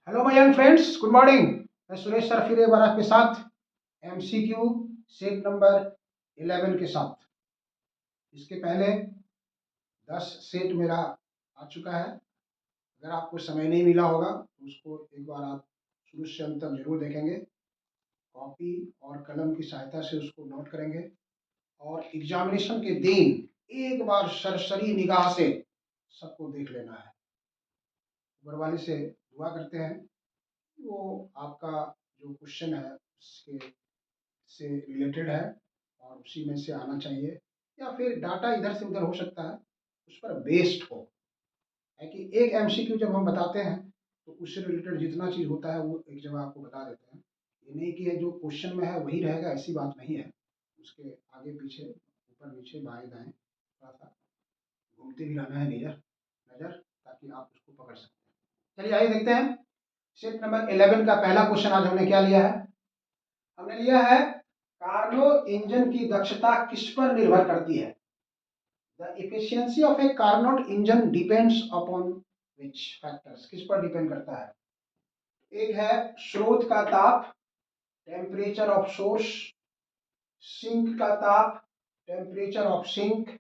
Hello my young friends, good morning. मैं Suresh sir फिर एक बार आपके साथ एमसीक्यू सेट नंबर 11 के साथ। इसके पहले 10 सेट मेरा आ चुका है। अगर आपको समय नहीं मिला होगा तो उसको एक बार आप शुरू से अंत तक जरूर देखेंगे। कॉपी और कलम की सहायता से उसको नोट करेंगे और एग्जामिनेशन के दिन एक बार सरसरी निगाह से सबको देख लेना है। ऊपर वाले से दुआ करते हैं वो आपका जो क्वेश्चन है उसके से रिलेटेड है और उसी में से आना चाहिए, या फिर डाटा इधर से उधर हो सकता है, उस पर बेस्ड हो। है कि एक एमसीक्यू जब हम बताते हैं तो उससे रिलेटेड जितना चीज़ होता है वो एक जगह आपको बता देते हैं। ये नहीं कि जो क्वेश्चन में है वही रहेगा, ऐसी बात नहीं है। उसके आगे पीछे ऊपर नीचे बाएं दाएं थोड़ा सा घूमते भी रहना है नजर नजर, ताकि आप उसको पकड़ सकते हैं। चलिए आइए देखते हैं। सेट नंबर 11 का पहला क्वेश्चन आज हमने क्या लिया है? हमने लिया है कार्नो इंजन की दक्षता किस पर निर्भर करती है? The efficiency of A Carnot engine depends upon which factors? किस पर डिपेंड करता है? एक है स्रोत का ताप, टेम्परेचर ऑफ सोर्स, सिंक का ताप, टेम्परेचर ऑफ सिंक,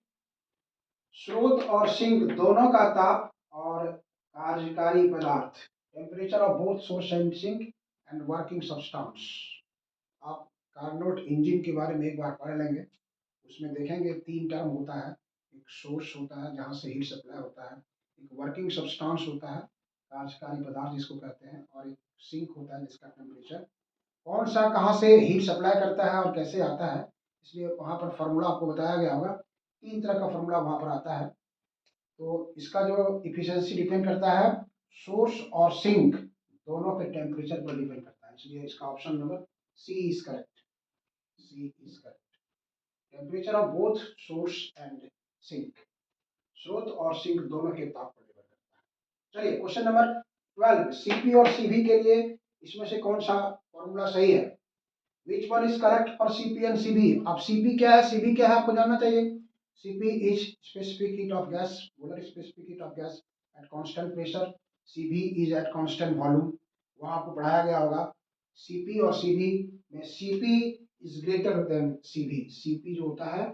स्रोत और सिंक दोनों का ताप और कार्यकारी पदार्थ, temperature of both source and sink and working substance. आप कार्नोट इंजन के बारे में एक बार पढ़ लेंगे, उसमें देखेंगे 3 टर्म होता है। एक सोर्स होता है जहाँ से हीट सप्लाई होता है, एक वर्किंग सब्सटेंस होता है कार्यकारी पदार्थ जिसको कहते हैं, और एक सिंक होता है जिसका टेम्परेचर कौन सा कहाँ से हीट सप्लाई करता है और कैसे आता है। इसलिए वहाँ पर फार्मूला आपको बताया गया होगा, 3 तरह का फार्मूला वहाँ पर आता है। तो इसका जो इफिशियंसी डिपेंड करता है सोर्स और सिंक दोनों के टेम्परेचर पर डिपेंड करता है, इसलिए इसका option number C is correct. C is correct. Temperature of both source and sink, स्रोत और सिंक दोनों के ताप पर निर्भर करता है। चलिए क्वेश्चन नंबर 12, सीपी और सीवी के लिए इसमें से कौन सा फॉर्मूला सही है? Which one is correct for CP and CV? अब सीपी क्या है, सीवी क्या है आपको जानना चाहिए। CP is specific heat of gas, molar specific heat of gas at constant pressure. CV is at constant volume, वहां आपको पढ़ाया गया होगा। सीपी और सीवी में CP is greater than CV, CP जो होता है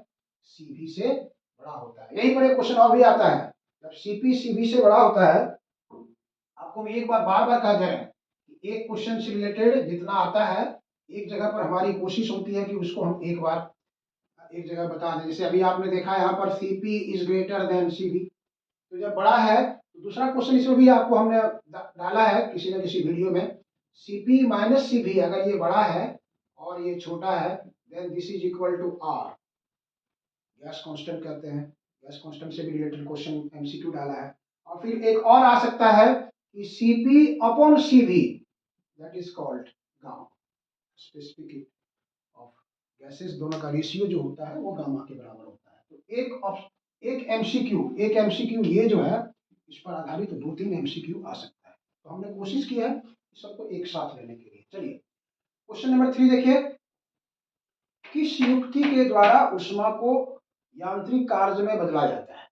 सीवी से बड़ा होता है। यहीं पर एक क्वेश्चन और भी आता है, जब सीपी सीवी से बड़ा होता है, आपको एक बार बार बार कहा जाए कि एक क्वेश्चन से रिलेटेड जितना आता है एक जगह पर हमारी कोशिश होती है कि उसको हम एक बार एक जगह बता दें। जैसे अभी आपने देखा यहाँ पर CP is greater than CV, तो जब बड़ा है तो दूसरा क्वेश्चन इसमें भी आपको हमने डाला है किसी न किसी वीडियो में, सीपी माइनस सीवी अगर ये बड़ा है और ये छोटा है then this is equal to R, gas constant कहते हैं। गैस कांस्टेंट से भी रिलेटेड क्वेश्चन एमसीक्यू डाला है। और फिर एक और आ सकता है कि CP upon CV, that is called gamma, specific heat of gases दोनों का रेशियो जो होता है वो गामा के बराबर होता है। तो एक एमसीक्यू ये जो है इस पर आधारित 2-3 एमसीक्यू आ सकता है। तो हमने कोशिश की है सबको एक साथ लेने के लिए। चलिए क्वेश्चन नंबर 3 देखिए, किस युक्ति के द्वारा ऊष्मा को यांत्रिक कार्य में बदला जाता है?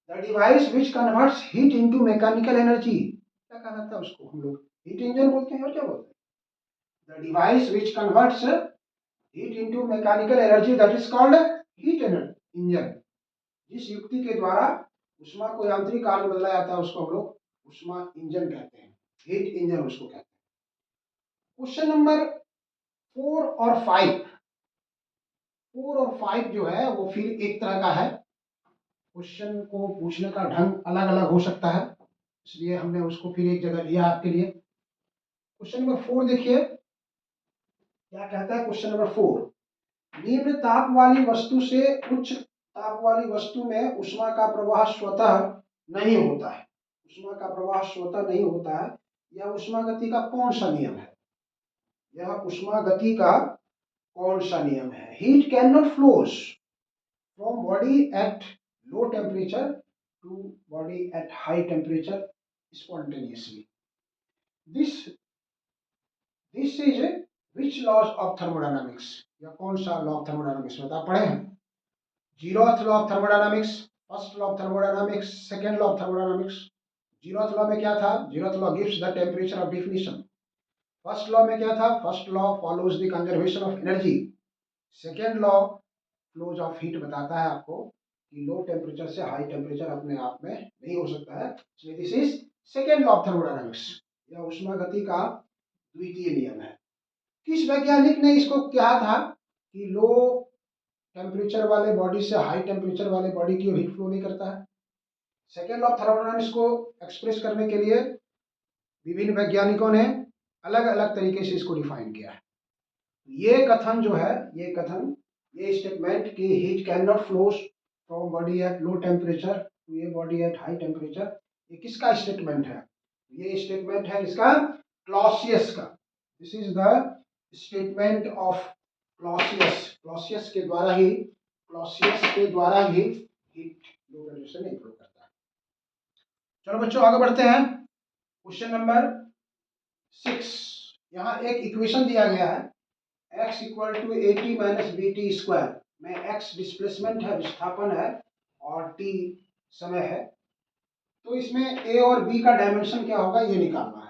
The device which converts heat into mechanical energy, क्या कहा जाता है उसको हम लोग? हीट इंजन बोलते हैं और क्या बोलते हैं? The device which converts heat into mechanical energy that is called heat engine. जिस युक्ति के द्वारा ऊष्मा को यांत्रिक कार्य में बदला जाता है उसको हम लोग ऊष्मा इंजन कहते हैं, हीट इंजन उसको कहते हैं। क्वेश्चन नंबर 4 और 5 जो है वो फिर एक तरह का है। क्वेश्चन को पूछने का ढंग अलग अलग हो सकता है, इसलिए हमने उसको फिर एक जगह लिया आपके लिए। क्वेश्चन नंबर 4 देखिए क्या कहता है। क्वेश्चन नंबर 4, निम्न ताप वाली वस्तु से उच्च ताप वाली वस्तु में ऊष्मा का प्रवाह स्वतः नहीं होता है। ऊष्मा का प्रवाह स्वतः नहीं होता है। यह ऊष्मा गति का कौन सा नियम है? यह ऊष्मा गति का कौन सा नियम है? Heat can not flows from body at low temperature to body at high temperature spontaneously. This this is which laws of thermodynamics? या कौन सा लॉ ऑफ थर्मोडायनामिक्स में आप पढ़े हैं? 0th law of thermodynamics, first law of thermodynamics, second law of thermodynamics, zeroth law में क्या था? Zeroth law gives the temperature of definition. First law में क्या था? First law follows the conservation of energy. Second law flows of heat बताता है आपको कि लो टेम्परेचर से हाई टेम्परेचर अपने आप में नहीं हो सकता है, इसलिए this is second law of thermodynamics. यह ऊष्मागति का द्वितीय नियम है। किस वैज्ञानिक ने इसको कहा था कि लो टेम्परेचर वाले बॉडी से हाई टेम्परेचर वाले बॉडी की हीट फ्लो नहीं करता है? सेकेंड लॉ ऑफ थर्मोडायनामिक्स को एक्सप्रेस करने के लिए विभिन्न वैज्ञानिकों ने अलग अलग तरीके से इसको डिफाइन किया है। ये कथन जो है, ये स्टेटमेंट कि heat can not flow from body at low temperature to a body at high temperature, ये किसका स्टेटमेंट है? ये स्टेटमेंट है इसका क्लॉसियस का। This is the statement of Clausius. Clausius के द्वारा ही हीट लो टेम्परेचर में फ्लो करता है। चलो बच्चों आगे बढ़ते हैं। Question number 6। यहाँ एक इक्वेशन दिया गया है, x equal to A T minus B T square में x डिस्प्लेसमेंट है, विस्थापन है, और t समय है। तो इसमें a और b का डायमेंशन क्या होगा ये निकालना है।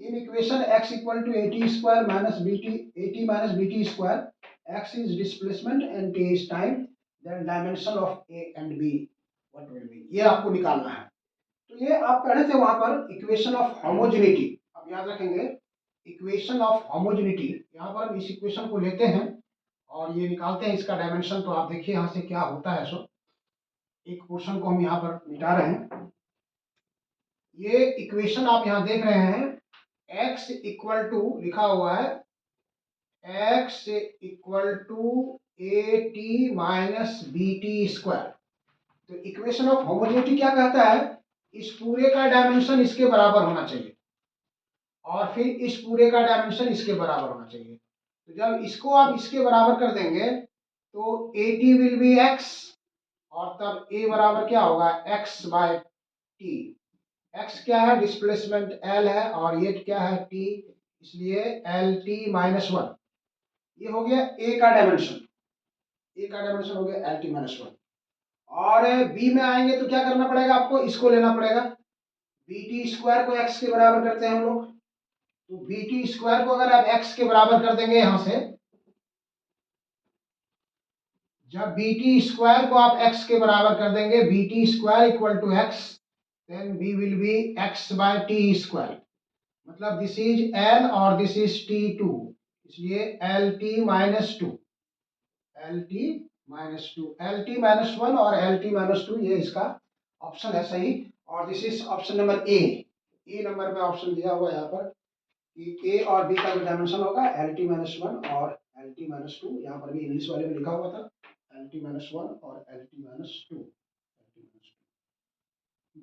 In equation x equal to A T square minus B T, A T minus B T square, x is displacement and t is time, then dimension of a and b what will be, ये आपको निकालना है। तो ये आप पढ़े थे वहां पर इक्वेशन ऑफ होमोजेनिटी, आप याद रखेंगे इक्वेशन ऑफ होमोजेनिटी। यहाँ पर हम इस इक्वेशन को लेते हैं और ये निकालते हैं इसका डायमेंशन। तो आप देखिए यहाँ से क्या होता है। सो एक पोर्शन को हम यहाँ पर मिटा रहे हैं। ये इक्वेशन आप यहाँ देख रहे हैं, x इक्वल टू लिखा हुआ है, x equal to A T minus B T square. तो इक्वेशन ऑफ होमोजेनिटी क्या कहता है? इस पूरे का डायमेंशन इसके बराबर होना चाहिए और फिर इस पूरे का डायमेंशन इसके बराबर होना चाहिए। तो जब इसको आप इसके बराबर कर देंगे तो A T will be x, और तब ए बराबर क्या होगा? X by T. एक्स क्या है? डिस्प्लेसमेंट एल है, और ये क्या है? टी, इसलिए एल टी माइनस वन। ये हो गया ए का डायमेंशन। ए का डायमेंशन हो गया एल टी माइनस वन। और बी में आएंगे तो क्या करना पड़ेगा आपको? इसको लेना पड़ेगा। बी टी स्क्वायर को एक्स के बराबर करते हैं हम लोग। तो बी टी स्क्वायर को अगर आप एक्स के बराबर कर देंगे यहां से, जब बी टी स्क्वायर को आप x के बराबर कर देंगे, B T square equal to X, then b will be x by T square. मतलब दिस इज l और दिस इज t2, इसलिए L T minus two, L T minus two, L T minus one और L T minus two, ये इसका option है सही। और this is option number A number में ऑप्शन दिया हुआ है यहाँ पर कि ए और बी का जो डायमेंशन होगा एल टी माइनस वन और एल टी माइनस टू। यहाँ पर भी इंग्लिश वाले में लिखा हुआ था एल टी माइनस वन और L T minus two.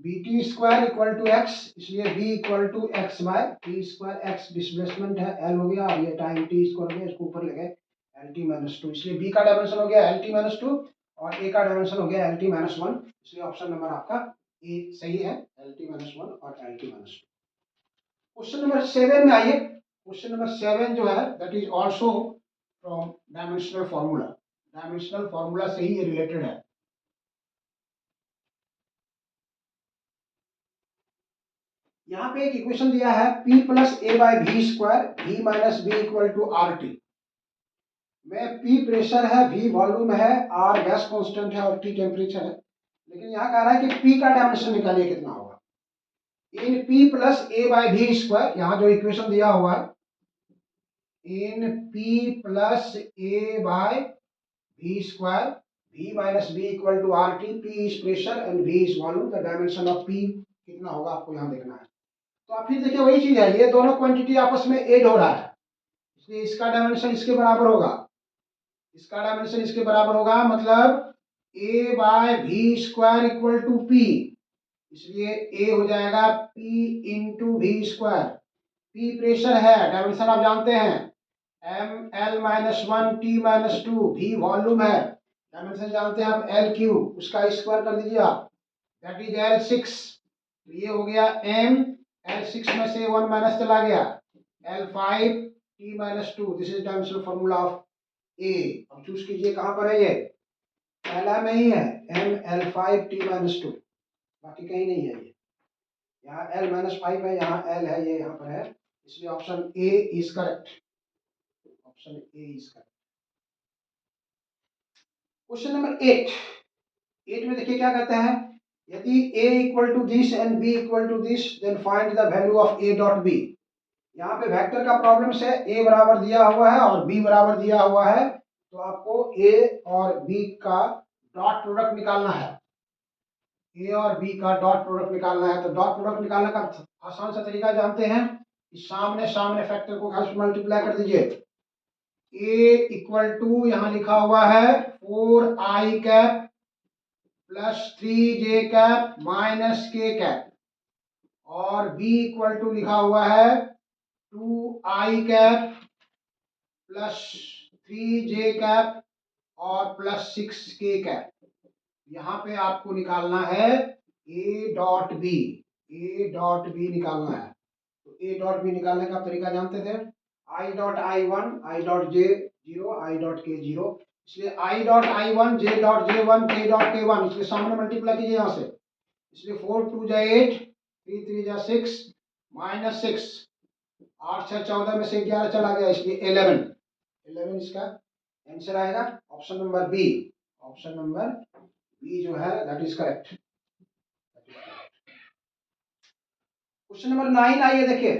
B T square equal to X, इसलिए B equal to X by T square. X displacement है, एल हो गया, और ये टाइम टी स्क्वायर हो गया, इसको ऊपर ले गए एल टी माइनस टू, इसलिए बी का डायमेंशन हो गया एल टी माइनस टू और ए का डायमेंशन हो गया एल टी माइनस वन, इसलिए ऑप्शन नंबर आपका ए सही है, एल टी माइनस वन और L T minus to. Question number 7 में आइए। क्वेश्चन नंबर 7 जो है that is also from dimensional formula. Dimensional formula से ही ये रिलेटेड है। यहाँ पे एक इक्वेशन दिया है P plus A by V square, V minus B equal to R T. में P प्रेशर है, V वॉल्यूम है, R गैस कांस्टेंट है और T टेम्परेचर है। लेकिन यहाँ कह रहा है कि P का डायमेंशन निकालिए कितना होगा। In P plus A by V square, यहाँ जो इक्वेशन दिया हुआ है, in P plus A by V square, V minus B equal to R T, P is pressure and V is volume, the dimension of P कितना होगा आपको यहाँ देखना है। तो आप फिर देखिए वही चीज है, ये दोनों क्वांटिटी आपस में ऐड हो रहा है, इसलिए इसका डायमेंशन इसके बराबर होगा, इसका डायमेंशन इसके बराबर होगा, मतलब a by V square equal to P, इसलिए a हो जाएगा p into V square. p pressure है, डायमेंशन आप जानते हैं, m l minus one T minus two, v volume है, डायमेंशन जानते हैं आप l क्यूब, उसका स्क्वायर कर दीजिए आप, दैट इज l6। तो ये हो गया m, l6 में से 1 माइनस चला गया, l5 t minus two, this is dimensional formula of A. अब चूज कीजिए कहां पर है, ये पहला में ही है, m l5 t minus to, बाकी कहीं नहीं है ये। यहाँ L -5 है, यहाँ L है, ये यहाँ पर है, इसलिए option A is correct. Option A is correct. Question number 8 में देखिए क्या कहते हैं, यदि a equal to this and b equal to this then find the value of a dot b। यहाँ पे वेक्टर का प्रॉब्लम से a बराबर दिया हुआ है और b बराबर दिया हुआ है, तो आपको a और b का डॉट प्रोडक्ट निकालना है। ए और बी का डॉट प्रोडक्ट निकालना है। तो डॉट प्रोडक्ट निकालने का आसान सा तरीका जानते हैं कि सामने सामने फैक्टर को खाली मल्टीप्लाई कर दीजिए। ए इक्वल टू यहाँ लिखा हुआ है 4i cap plus 3j cap minus k cap, और b इक्वल टू लिखा हुआ है 2i cap plus 3j cap और प्लस 6k कैप। यहाँ पे आपको निकालना है a dot B. a dot B निकालना है। तो a डॉट बी निकालने का तरीका जानते थे, i dot i1 i dot j 0 i dot k 0, इसलिए i dot i1 j dot j1 k dot k1, इसलिए सामने मल्टीप्लाई कीजिए यहाँ से, इसलिए 4 2 जा 8 3 3 जा 6 माइनस 6 8 6 14 में से 11 चला गया, इसलिए 11 इसका आंसर आएगा। Option number B, option number B जो है that is correct. Question number 9 आइए देखिए,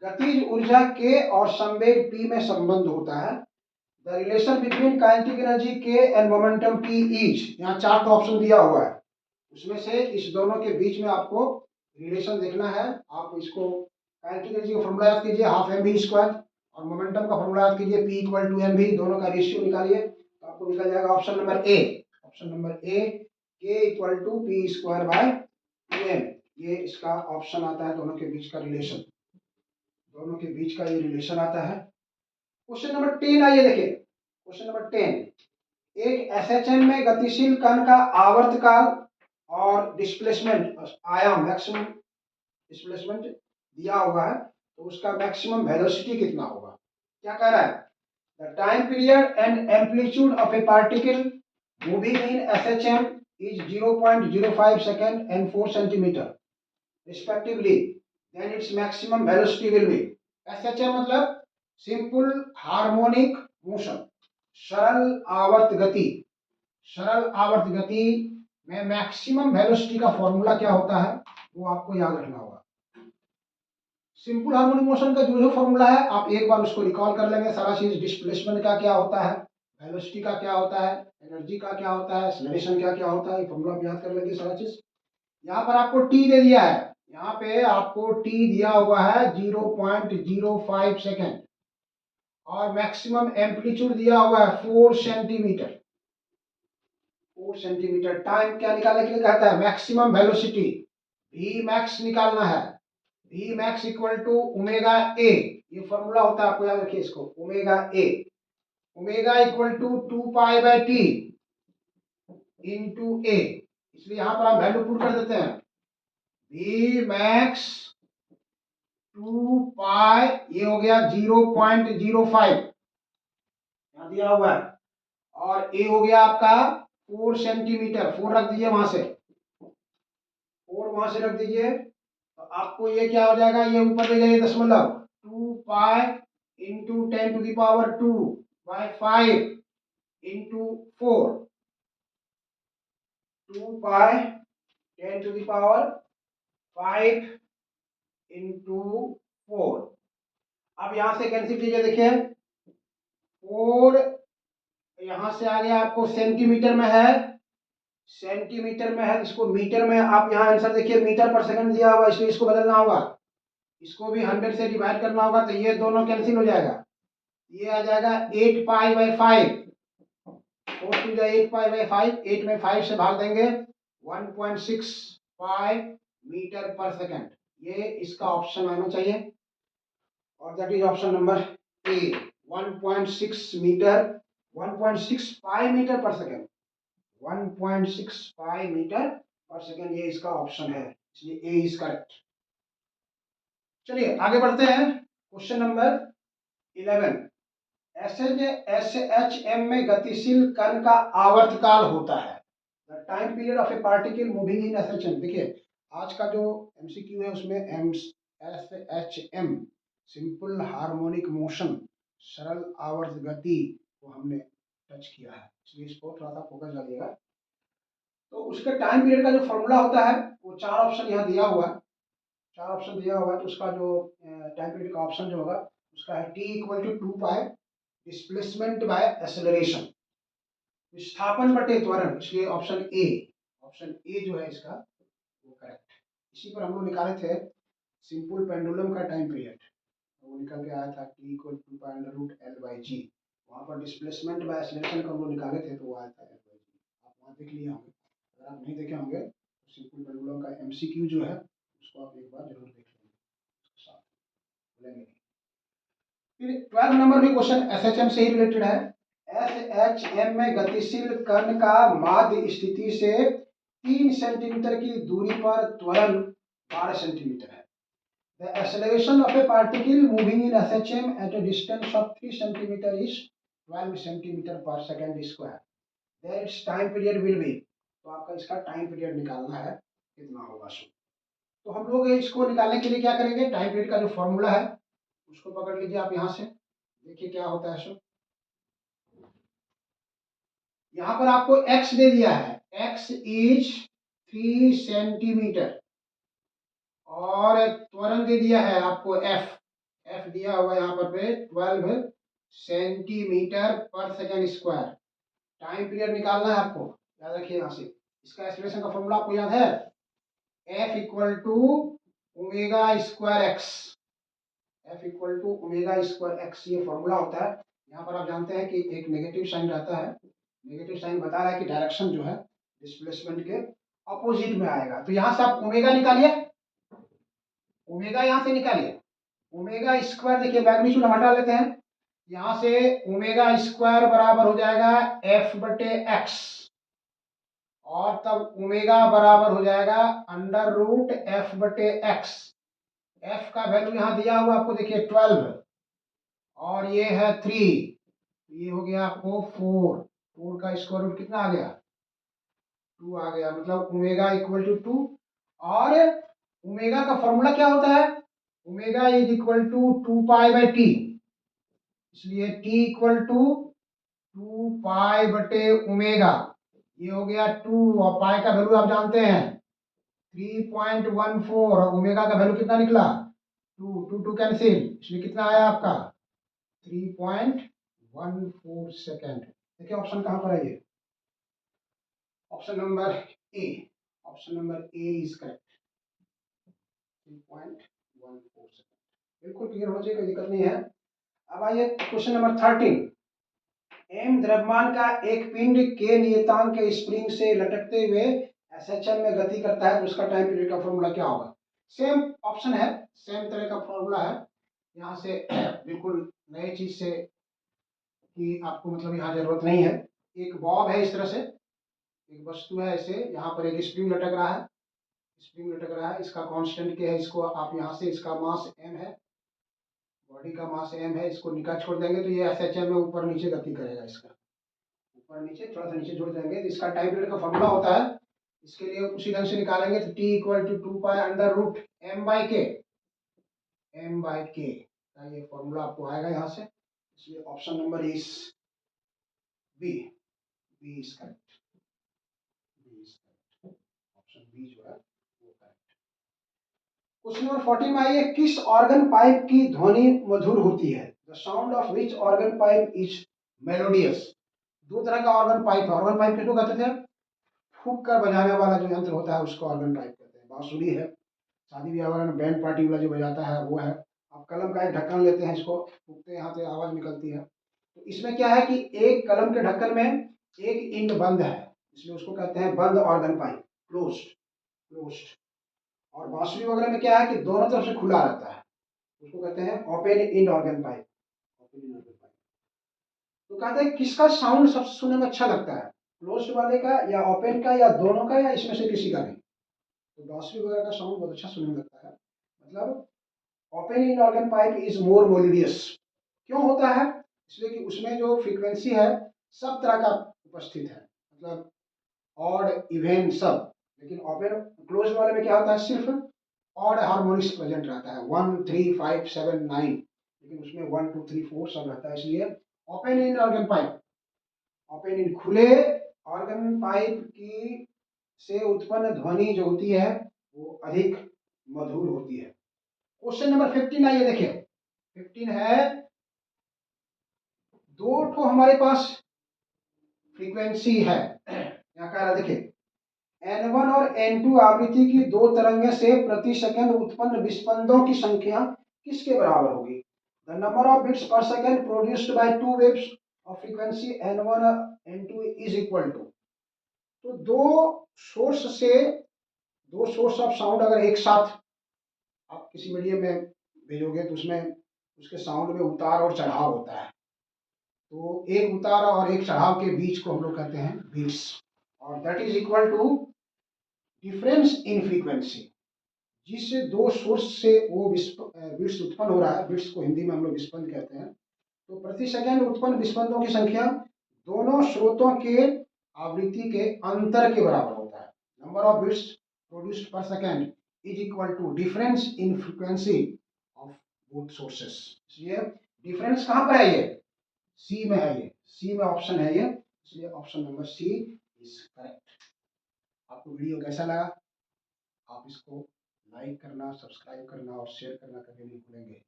गतिज ऊर्जा के और संवेग p में संबंध होता है। The relation between kinetic energy k and momentum p is, यहाँ 4 ऑप्शन दिया हुआ है, उसमें से इस दोनों के बीच में आपको रिलेशन देखना है। आप इसको काइनेटिक एनर्जी का फॉर्मूला याद कीजिए हाफ mv² और मोमेंटम का फॉर्मूला याद कीजिए p इक्वल टू mv, दोनों का रेशियो निकालिए तो आपको निकल जाएगा option number A. Option number A k equal to p² by 2m, ये इसका ऑप्शन आता है, दोनों के बीच का रिलेशन, दोनों के बीच का ये रिलेशन आता है। क्वेश्चन नंबर 10 आइए देखिए, क्वेश्चन नंबर 10, एक एसएचएम में गतिशील कण का आवर्तकाल और डिस्प्लेसमेंट आयाम मैक्सिमम डिस्प्लेसमेंट दिया हुआ है, तो उसका मैक्सिमम वेलोसिटी कितना होगा। क्या कह रहा है, the time period and amplitude of A particle moving in SHM is 0.05 second and 4 centimetre respectively, then its maximum velocity will be। SHM मतलब सिंपल हार्मोनिक मोशन, सरल आवर्त गति। सरल आवर्त गति में मैक्सिमम वेलोसिटी का फॉर्मूला क्या होता है वो आपको याद रखना होगा। सिंपल हार्मोनिक मोशन का जो फॉर्मूला है आप एक बार उसको रिकॉल कर लेंगे, सारा चीज डिस्प्लेसमेंट का क्या होता है, वेलोसिटी का क्या होता है, एनर्जी का क्या होता है, एक्सेलरेशन क्या क्या होता है, फॉर्मूला याद कर लेंगे सारा चीज। यहाँ पर आपको टी दे दिया है, यहाँ पे आपको टी दिया हुआ है 0.05 सेकेंड और मैक्सिमम एम्पलीट्यूड दिया हुआ है 4 सेंटीमीटर। 4 सेंटीमीटर। टाइम क्या निकालने के लिए कहता है, मैक्सिमम वेलोसिटी वी मैक्स निकालना है। V max equal to omega A, ये फॉर्मूला होता है, आपको याद रखिए इसको, omega A. Omega equal to 2 pi by T into A, इसलिए यहाँ पर हम वैल्यू पुट कर देते हैं, वी मैक्स 2 पाई, ये हो गया 0.05 यहाँ दिया हुआ है, और ए हो गया आपका 4 सेंटीमीटर। 4 रख दीजिए वहां से, 4 वहां से रख दीजिए, तो आपको ये क्या हो जाएगा, ये ऊपर ले जाइए दशमलव, 2 पाई इंटू 10⁻² बाय 5 इंटू 4, 2 पाई 10⁵ इंटू 4। अब यहां से कैंसिल कीजिए, देखिए 4 यहां से आ गया आपको सेंटीमीटर में है, सेंटीमीटर में है, इसको मीटर में, आप यहाँ आंसर देखिए मीटर पर सेकंड दिया हुआ, इसलिए इसको बदलना होगा, इसको भी 100 से डिवाइड करना होगा, तो ये दोनों कैंसिल हो जाएगा, ये आ जाएगा 8 pi by 5, 4 to 8 pi by 5, 8 में 5 से भाग देंगे 1.65 मीटर पर सेकंड, ये इसका ऑप्शन आना चाहिए, और that is option number A. 1.6 metre, 1.65 metre per second, 1.65 metre per second, ये इसका ऑप्शन है, इसलिए ए इज करेक्ट। चलिए आगे बढ़ते हैं, क्वेश्चन नंबर 11, एसएचएम में गतिशील कण का आवर्तकाल होता है। The time period of A particle moving in SHM, देखिए आज का जो MCQ है उसमें SHM सिंपल हार्मोनिक मोशन, सरल आवर्त गति को हमने टच किया है, इसलिए इसको थोड़ा सा फोकस डालिएगा। तो उसके टाइम पीरियड का जो फॉर्मूला होता है वो 4 ऑप्शन यहाँ दिया हुआ है, 4 ऑप्शन दिया हुआ है। तो उसका जो टाइम पीरियड का ऑप्शन जो होगा उसका है T equal to 2 pi displacement by acceleration, विस्थापन बटे त्वरण, इसलिए ऑप्शन ए जो है इसका वो करेक्ट। इसी पर हम लोग निकाले थे सिंपल पेंडुलम का टाइम पीरियड, वो निकल के आया था T equal to pi under root L by G. वहाँ पर डिस्प्लेसमेंट बाय एक्सेलरेशन का हम लोग निकाले थे तो वो आया था L बाई जी। आप वहाँ देख लिए होंगे, अगर आप नहीं देखे होंगे तो सिंपल पेंडुलम का MCQ जो है उसको आप एक बार जरूर देख लेंगे, उसके साथ बोलेंगे नहीं। फिर 12 नंबर भी क्वेश्चन SHM से ही रिलेटेड है। SHM में गतिशील कण का माध्य स्थिति से 3 सेंटीमीटर की दूरी पर त्वरण 12 सेंटीमीटर है। The acceleration of a particle moving in SHM at a distance of 3 centimeter is 12 centimeter per second square. Then its time period will be, तो आपका इसका टाइम पीरियड निकालना है कितना होगा सो। तो हम लोग इसको निकालने के लिए क्या करेंगे, टाइम पीरियड का जो फॉर्मूला है उसको पकड़ लीजिए आप यहाँ से, देखिए क्या होता है सो। यहाँ पर आपको x दे दिया है, x इज 3 सेंटीमीटर, और त्वरण दे दिया है आपको f दिया हुआ है यहाँ पर पे 12 सेंटीमीटर पर सेकेंड स्क्वायर। टाइम पीरियड निकालना है आपको, याद रखिए यहाँ से। इसका एक्सप्रेशन का फॉर्मूला आपको याद है, f equal to omega square X, f equal to omega square X, ये फॉर्मूला होता है। यहाँ पर आप जानते हैं कि एक नेगेटिव साइन रहता है, नेगेटिव साइन बता रहा है कि डायरेक्शन जो है डिस्प्लेसमेंट के अपोजिट में आएगा। तो यहाँ से आप ओमेगा निकालिए, ओमेगा यहाँ से निकालिए, ओमेगा स्क्वायर, देखिए मैग्नीट्यूड हम हटा लेते हैं, यहाँ से ओमेगा स्क्वायर बराबर हो जाएगा एफ बटे एक्स, और तब ओमेगा बराबर हो जाएगा अंडर रूट एफ बटे एक्स। एफ का वैल्यू यहाँ दिया हुआ आपको, देखिए 12, और ये है 3, ये हो गया आपको 4, 4 का स्क्वायर रूट कितना आ गया, 2 आ गया, मतलब ओमेगा इक्वल टू 2। और ओमेगा का फॉर्मूला क्या होता है, omega is equal to 2 pi by T, इसलिए टी इक्वल टू 2 पाई बटे ओमेगा, ये हो गया 2, और पाई का वैल्यू आप जानते हैं 3.14, और ओमेगा का वैल्यू कितना निकला 2, 2 कैंसिल, इसलिए कितना आया आपका 3.14 सेकेंड। देखिए ऑप्शन कहाँ पर है, ये option number A, option number A is correct, 3.14 second. बिल्कुल क्लियर हो जाए, कोई दिक्कत नहीं है। अब आइए क्वेश्चन नंबर 13। एम द्रव्यमान का एक पिंड के नियतांक के स्प्रिंग से लटकते हुए एसएचएम में गति करता है, तो उसका टाइम पीरियड का फॉर्मूला क्या होगा। सेम ऑप्शन है, सेम तरह का फॉर्मूला है, यहाँ से बिल्कुल नई चीज से कि आपको मतलब यहाँ जरूरत नहीं है। एक बॉब है, इस तरह से एक वस्तु है, ऐसे यहाँ पर एक स्प्रिंग लटक रहा है, स्प्रिंग लटक रहा है, इसका कांस्टेंट क्या है, इसको आप यहाँ से, इसका मास m है, बॉडी का मास m है, इसको निकाल छोड़ देंगे तो ये एसएचएम में ऊपर नीचे गति करेगा, इसका ऊपर नीचे थोड़ा सा नीचे जुड़ जाएंगे। तो इसका टाइम पीरियड का फॉर्मूला होता है, इसके लिए उसी ढंग से निकालेंगे, तो T equal to 2 pi under root M by K, M by K का ये फॉर्मूला आपको आएगा यहाँ से, इसलिए option number is B, B is correct, B is correct, option B जो है वो करेक्ट। क्वेश्चन नंबर 14 में आइए, किस ऑर्गन पाइप की ध्वनि मधुर होती है, the sound of which organ pipe is melodious. दो तरह का ऑर्गन पाइप है, ऑर्गन पाइप किसको कहते थे, फूक कर बजाने वाला जो यंत्र होता है उसको ऑर्गन पाइप कहते हैं। बांसुरी है, शादी ब्याह वाला में बैंड पार्टी वाला जो बजाता है वो है। आप कलम का एक ढक्कन लेते हैं, इसको फूकते हैं, यहाँ से आवाज निकलती है। तो इसमें क्या है कि एक कलम के ढक्कन में एक इंड बंद है, इसलिए उसको कहते हैं बंद ऑर्गन पाइप, क्लोज्ड, क्लोज्ड। और बांसुरी वगैरह में क्या है कि दोनों तरफ से खुला रहता है, उसको कहते हैं open end organ pipe, open end organ pipe. तो कहते हैं किसका साउंड सबसे सुनने में अच्छा लगता है, क्लोज्ड वाले का या ओपन का या दोनों का या इसमें से किसी का नहीं। तो बांसुरी वगैरह का साउंड बहुत अच्छा सुनने में लगता है, मतलब open in organ pipe is more melodious. क्यों होता है, इसलिए कि उसमें जो फ्रीक्वेंसी है सब तरह का उपस्थित है, मतलब ऑड इवेन सब, लेकिन ओपन क्लोज वाले में क्या होता है, सिर्फ ऑड हार्मोनिक्स प्रेजेंट रहता है, 1 3 5 7 9, लेकिन उसमें 1 2 3 4 सब रहता है। इसलिए open in organ pipe, open in खुले ऑर्गन पाइप की से उत्पन्न ध्वनि जो होती है वो अधिक मधुर होती है। क्वेश्चन नंबर 15 आइए देखिए। 15 है, दो ठो हमारे पास फ्रीक्वेंसी है, यहाँ कह रहा है देखिए, N1 और N2 आवृत्ति की दो तरंगें से प्रति सेकंड उत्पन्न विस्पंदों की संख्या किसके बराबर होगी? द नंबर ऑफ बिट्स पर second produced by two waves of frequency N1 और N2 इज इक्वल टू। तो दो सोर्स ऑफ साउंड अगर एक साथ आप किसी मीडियम में भेजोगे तो उसमें उसके साउंड में उतार और चढ़ाव होता है। तो एक उतार और एक चढ़ाव के बीच को हम लोग कहते हैं बीट्स, और that is equal to difference in frequency. जिस दो सोर्स से वो बिट्स उत्पन्न हो रहा है, बिट्स को हिंदी में हम लोग विस्पंद कहते हैं, तो प्रति सेकंड उत्पन्न विस्पंदों की संख्या दोनों स्रोतों के आवृत्ति के अंतर के बराबर होता है। Number of beats produced per second is equal to difference in frequency of both sources. इसलिए डिफरेंस कहाँ पर है, ये सी में है, ये सी में ऑप्शन है ये, इसलिए option number C is correct. आपको वीडियो कैसा लगा? आप इसको लाइक करना, सब्सक्राइब करना और शेयर करना कभी नहीं भूलेंगे।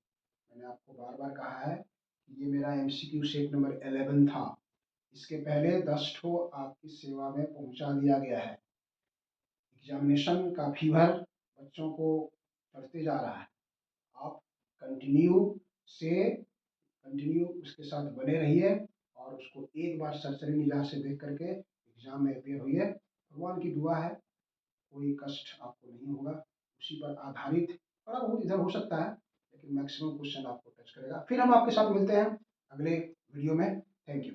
मैंने आपको बार बार कहा है कि ये मेरा MCQ सेट नंबर 11 था। इसके पहले 10 ठो आपकी सेवा में पहुंचा दिया गया है। एग्जामिनेशन का फीवर बच्चों को चढ़ते जा रहा है। आप कंटिन्यू उसके साथ बने रहिए और उसको एक बार सरसरी निगाह से देख करके एग्जाम में अपेयर होइए। भगवान की दुआ है कोई कष्ट आपको नहीं होगा। उसी पर आधारित थोड़ा बहुत इधर हो सकता है, लेकिन मैक्सिमम क्वेश्चन आपको टच करेगा। फिर हम आपके साथ मिलते हैं अगले वीडियो में। Thank you.